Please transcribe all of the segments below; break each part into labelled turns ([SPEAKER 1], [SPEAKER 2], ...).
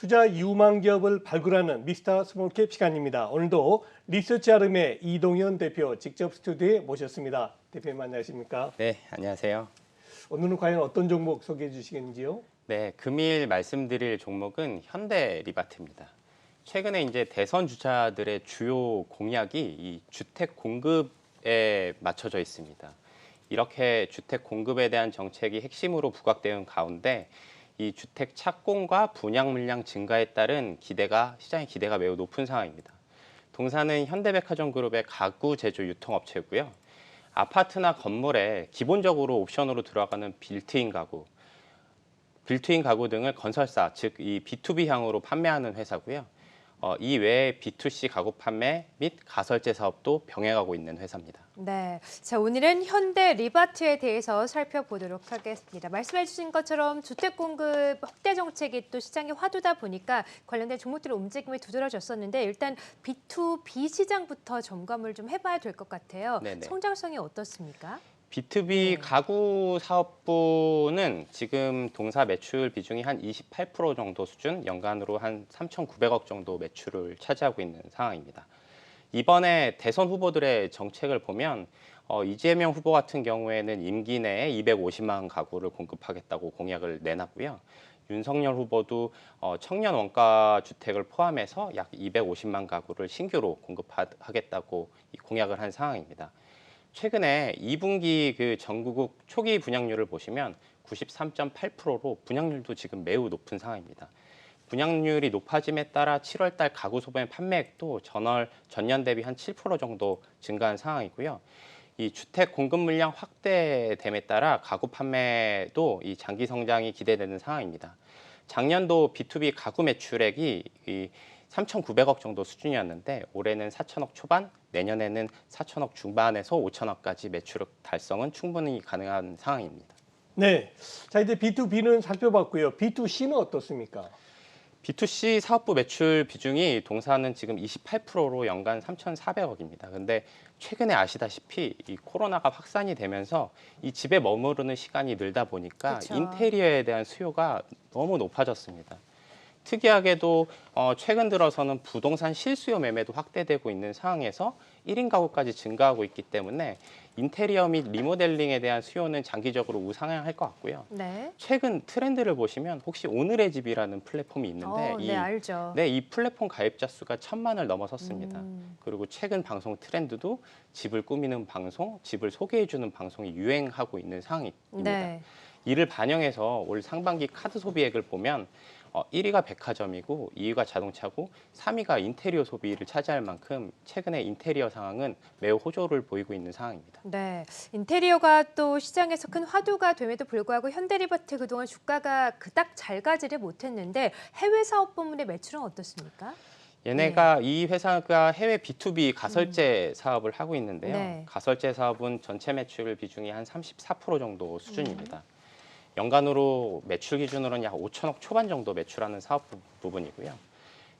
[SPEAKER 1] 투자 유망 기업을 발굴하는 미스터 스몰캡 시간입니다. 오늘도 리서치 아름의 이동현 대표 직접 스튜디오에 모셨습니다. 대표님 안녕하십니까?
[SPEAKER 2] 네, 안녕하세요.
[SPEAKER 1] 오늘은 과연 어떤 종목 소개해 주시겠는지요?
[SPEAKER 2] 네, 금일 말씀드릴 종목은 현대리바트입니다. 최근에 이제 대선 주자들의 주요 공약이 이 주택 공급에 맞춰져 있습니다. 이렇게 주택 공급에 대한 정책이 핵심으로 부각되는 가운데 이 주택 착공과 분양 물량 증가에 따른 시장의 기대가 매우 높은 상황입니다. 동사는 현대백화점 그룹의 가구 제조 유통업체고요. 아파트나 건물에 기본적으로 옵션으로 들어가는 빌트인 가구 등을 건설사, 즉 이 B2B향으로 판매하는 회사고요. 이 외에 B2C 가구 판매 및 가설제 사업도 병행하고 있는 회사입니다.
[SPEAKER 3] 네, 자 오늘은 현대 리바트에 대해서 살펴보도록 하겠습니다. 말씀해주신 것처럼 주택 공급 확대 정책이 또 시장의 화두다 보니까 관련된 종목들의 움직임이 두드러졌었는데 일단 B2B 시장부터 점검을 좀 해봐야 될 것 같아요.
[SPEAKER 2] 네네.
[SPEAKER 3] 성장성이 어떻습니까?
[SPEAKER 2] B2B 가구 사업부는 지금 동사 매출 비중이 한 28% 정도 수준, 연간으로 한 3,900억 정도 매출을 차지하고 있는 상황입니다. 이번에 대선 후보들의 정책을 보면 이재명 후보 같은 경우에는 임기 내에 250만 가구를 공급하겠다고 공약을 내놨고요. 윤석열 후보도 청년 원가 주택을 포함해서 약 250만 가구를 신규로 공급하겠다고 공약을 한 상황입니다. 최근에 2분기 그 전국 초기 분양률을 보시면 93.8%로 분양률도 지금 매우 높은 상황입니다. 분양률이 높아짐에 따라 7월 달 가구 소비의 판매액도 전년 대비 한 7% 정도 증가한 상황이고요. 이 주택 공급 물량 확대됨에 따라 가구 판매도 이 장기 성장이 기대되는 상황입니다. 작년도 B2B 가구 매출액이 3,900억 정도 수준이었는데 올해는 4천억 초반, 내년에는 4천억 중반에서 5천억까지 매출액 달성은 충분히 가능한 상황입니다.
[SPEAKER 1] 네, 자 이제 B2B는 살펴봤고요. B2C는 어떻습니까?
[SPEAKER 2] B2C 사업부 매출 비중이 동사는 지금 28%로 연간 3,400억입니다. 근데 최근에 아시다시피 이 코로나가 확산이 되면서 이 집에 머무르는 시간이 늘다 보니까
[SPEAKER 3] 그쵸.
[SPEAKER 2] 인테리어에 대한 수요가 너무 높아졌습니다. 특이하게도 최근 들어서는 부동산 실수요 매매도 확대되고 있는 상황에서 1인 가구까지 증가하고 있기 때문에 인테리어 및 리모델링에 대한 수요는 장기적으로 우상향할 것 같고요.
[SPEAKER 3] 네.
[SPEAKER 2] 최근 트렌드를 보시면 혹시 오늘의 집이라는 플랫폼이 있는데
[SPEAKER 3] 네, 알죠.
[SPEAKER 2] 이 플랫폼 가입자 수가 1,000만을 넘어섰습니다. 그리고 최근 방송 트렌드도 집을 꾸미는 방송, 집을 소개해주는 방송이 유행하고 있는 상황입니다.
[SPEAKER 3] 네.
[SPEAKER 2] 이를 반영해서 올 상반기 카드 소비액을 보면 1위가 백화점이고 2위가 자동차고 3위가 인테리어 소비를 차지할 만큼 최근에 인테리어 상황은 매우 호조를 보이고 있는 상황입니다.
[SPEAKER 3] 네, 인테리어가 또 시장에서 큰 화두가 됨에도 불구하고 현대리바트 그동안 주가가 그닥 잘 가지를 못했는데 해외 사업 부문의 매출은 어떻습니까?
[SPEAKER 2] 얘네가 이 회사가 해외 B2B 가설제 사업을 하고 있는데요.
[SPEAKER 3] 네.
[SPEAKER 2] 가설제 사업은 전체 매출 비중이 한 34% 정도 수준입니다. 연간으로 매출 기준으로는 약 5천억 초반 정도 매출하는 사업 부분이고요.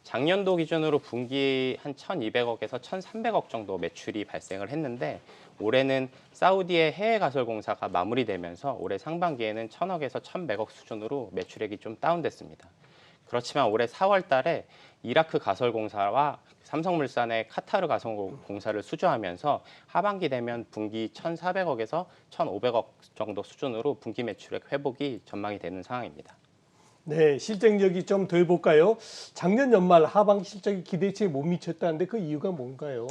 [SPEAKER 2] 작년도 기준으로 분기 한 1,200억에서 1,300억 정도 매출이 발생을 했는데 올해는 사우디의 해외 가설 공사가 마무리되면서 올해 상반기에는 1,000억에서 1,100억 수준으로 매출액이 좀 다운됐습니다. 그렇지만 올해 4월 달에 이라크 가설 공사와 삼성물산의 카타르 가설 공사를 수주하면서 하반기 되면 분기 1,400억에서 1,500억 정도 수준으로 분기 매출액 회복이 전망이 되는 상황입니다.
[SPEAKER 1] 네, 실적력이 좀 더 해볼까요? 작년 연말 하반기 실적이 기대치에 못 미쳤다는데 그 이유가 뭔가요?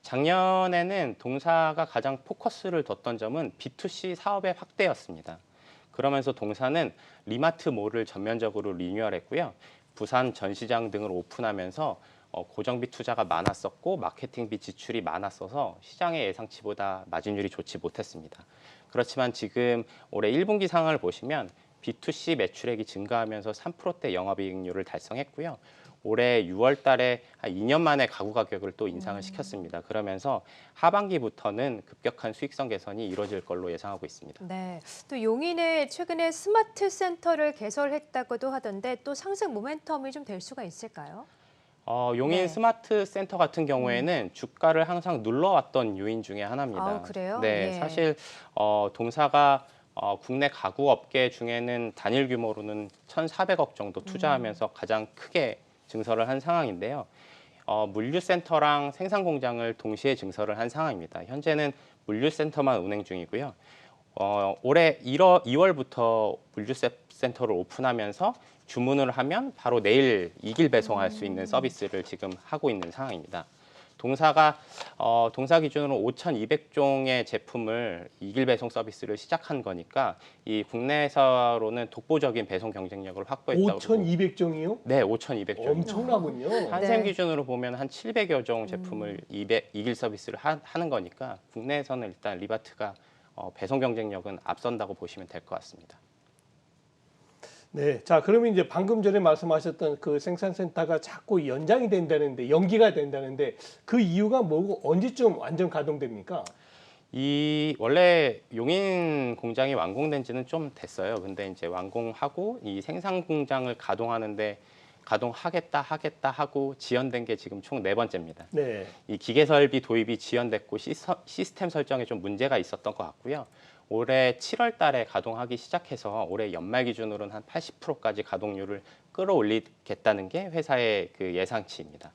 [SPEAKER 2] 작년에는 동사가 가장 포커스를 뒀던 점은 B2C 사업의 확대였습니다. 그러면서 동사는 리마트몰을 전면적으로 리뉴얼했고요. 부산 전시장 등을 오픈하면서 고정비 투자가 많았었고 마케팅비 지출이 많았어서 시장의 예상치보다 마진율이 좋지 못했습니다. 그렇지만 지금 올해 1분기 상황을 보시면 B2C 매출액이 증가하면서 3%대 영업이익률을 달성했고요. 올해 6월 달에 한 2년 만에 가구 가격을 또 인상을 시켰습니다. 그러면서 하반기부터는 급격한 수익성 개선이 이루어질 걸로 예상하고 있습니다.
[SPEAKER 3] 네, 또 용인에 최근에 스마트 센터를 개설했다고도 하던데 또 상승 모멘텀이 좀 될 수가 있을까요?
[SPEAKER 2] 용인
[SPEAKER 3] 네.
[SPEAKER 2] 스마트 센터 같은 경우에는 주가를 항상 눌러왔던 요인 중에 하나입니다.
[SPEAKER 3] 그래요?
[SPEAKER 2] 네,
[SPEAKER 3] 예.
[SPEAKER 2] 사실 동사가 국내 가구 업계 중에는 단일 규모로는 1,400억 정도 투자하면서 가장 크게 증설을 한 상황인데요. 물류센터랑 생산공장을 동시에 증설을 한 상황입니다. 현재는 물류센터만 운행 중이고요. 올해 2월부터 물류센터를 오픈하면서 주문을 하면 바로 내일 이길 배송할 수 있는 서비스를 지금 하고 있는 상황입니다. 동사가 동사 기준으로 5,200종의 제품을 이길 배송 서비스를 시작한 거니까 이 국내에서로는 독보적인 배송 경쟁력을 확보했다고.
[SPEAKER 1] 5,200종이요?
[SPEAKER 2] 네, 5,200종.
[SPEAKER 1] 엄청나군요.
[SPEAKER 2] 한샘
[SPEAKER 3] 네.
[SPEAKER 2] 기준으로 보면 한 700여 종 제품을 이길 서비스를 하는 거니까 국내에서는 일단 리바트가 배송 경쟁력은 앞선다고 보시면 될 것 같습니다.
[SPEAKER 1] 네, 자 그러면 이제 방금 전에 말씀하셨던 그 생산센터가 자꾸 연장이 된다는데 연기가 된다는데 그 이유가 뭐고 언제쯤 완전 가동됩니까?
[SPEAKER 2] 이 원래 용인 공장이 완공된 지는 좀 됐어요. 근데 이제 완공하고 이 생산 공장을 가동하는데 가동하겠다 하고 지연된 게 지금 총 4번째입니다.
[SPEAKER 1] 네,
[SPEAKER 2] 이 기계 설비 도입이 지연됐고 시스템 설정에 좀 문제가 있었던 것 같고요. 올해 7월 달에 가동하기 시작해서 올해 연말 기준으로는 한 80%까지 가동률을 끌어올리겠다는 게 회사의 그 예상치입니다.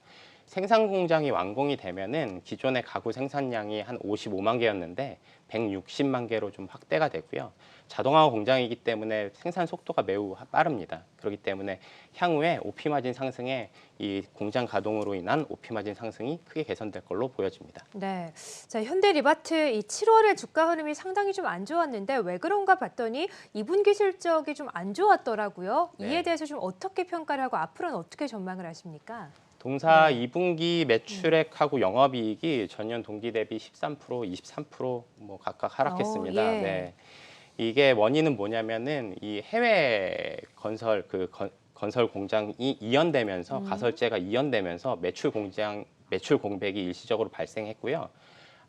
[SPEAKER 2] 생산 공장이 완공이 되면은 기존의 가구 생산량이 한 55만 개였는데 160만 개로 좀 확대가 되고요. 자동화 공장이기 때문에 생산 속도가 매우 빠릅니다. 그렇기 때문에 향후에 OP 마진 상승에 이 공장 가동으로 인한 OP 마진 상승이 크게 개선될 걸로 보여집니다.
[SPEAKER 3] 네. 자, 현대 리바트 이 7월에 주가 흐름이 상당히 좀 안 좋았는데 왜 그런가 봤더니 2분기 실적이 좀 안 좋았더라고요.
[SPEAKER 2] 네.
[SPEAKER 3] 이에 대해서 좀 어떻게 평가를 하고 앞으로는 어떻게 전망을 하십니까?
[SPEAKER 2] 동사 2분기 매출액하고 영업이익이 전년 동기 대비 13%, 23%뭐 각각 하락했습니다.
[SPEAKER 3] 예.
[SPEAKER 2] 네. 이게 원인은 뭐냐면은 이 해외 건설 건설 공장이 이연되면서 가설제가 이연되면서 매출 공백이 일시적으로 발생했고요.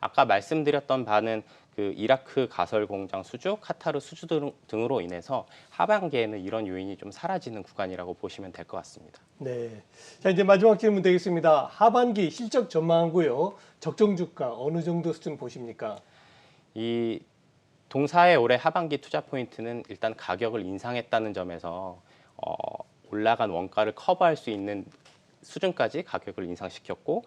[SPEAKER 2] 아까 말씀드렸던 바는 그 이라크 가설 공장 수주, 카타르 수주 등으로 인해서 하반기에는 이런 요인이 좀 사라지는 구간이라고 보시면 될 것 같습니다.
[SPEAKER 1] 네. 자 이제 마지막 질문 되겠습니다. 하반기 실적 전망하고요. 적정 주가 어느 정도 수준 보십니까?
[SPEAKER 2] 이 동사의 올해 하반기 투자 포인트는 일단 가격을 인상했다는 점에서 올라간 원가를 커버할 수 있는 수준까지 가격을 인상시켰고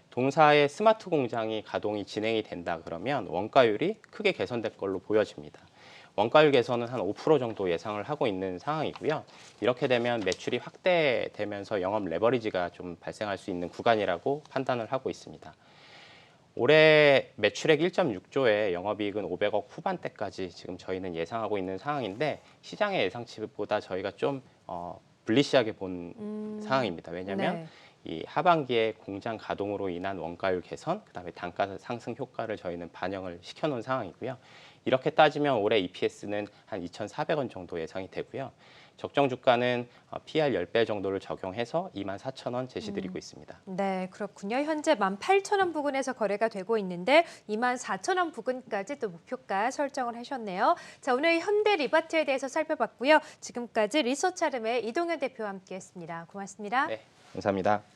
[SPEAKER 2] 동사의 스마트 공장이 가동이 진행이 된다 그러면 원가율이 크게 개선될 걸로 보여집니다. 원가율 개선은 한 5% 정도 예상을 하고 있는 상황이고요. 이렇게 되면 매출이 확대되면서 영업 레버리지가 좀 발생할 수 있는 구간이라고 판단을 하고 있습니다. 올해 매출액 1.6조에 영업이익은 500억 후반대까지 지금 저희는 예상하고 있는 상황인데 시장의 예상치보다 저희가 좀 불리시하게 본 상황입니다. 왜냐하면
[SPEAKER 3] 네.
[SPEAKER 2] 이 하반기에 공장 가동으로 인한 원가율 개선, 그다음에 단가 상승 효과를 저희는 반영을 시켜놓은 상황이고요. 이렇게 따지면 올해 EPS는 한 2,400원 정도 예상이 되고요. 적정 주가는 PR 10배 정도를 적용해서 24,000원 제시드리고 있습니다.
[SPEAKER 3] 네, 그렇군요. 현재 18,000원 부근에서 거래가 되고 있는데 24,000원 부근까지 또 목표가 설정을 하셨네요. 자, 오늘 현대 리바트에 대해서 살펴봤고요. 지금까지 리서치아름의 이동현 대표와 함께했습니다. 고맙습니다.
[SPEAKER 2] 네, 감사합니다.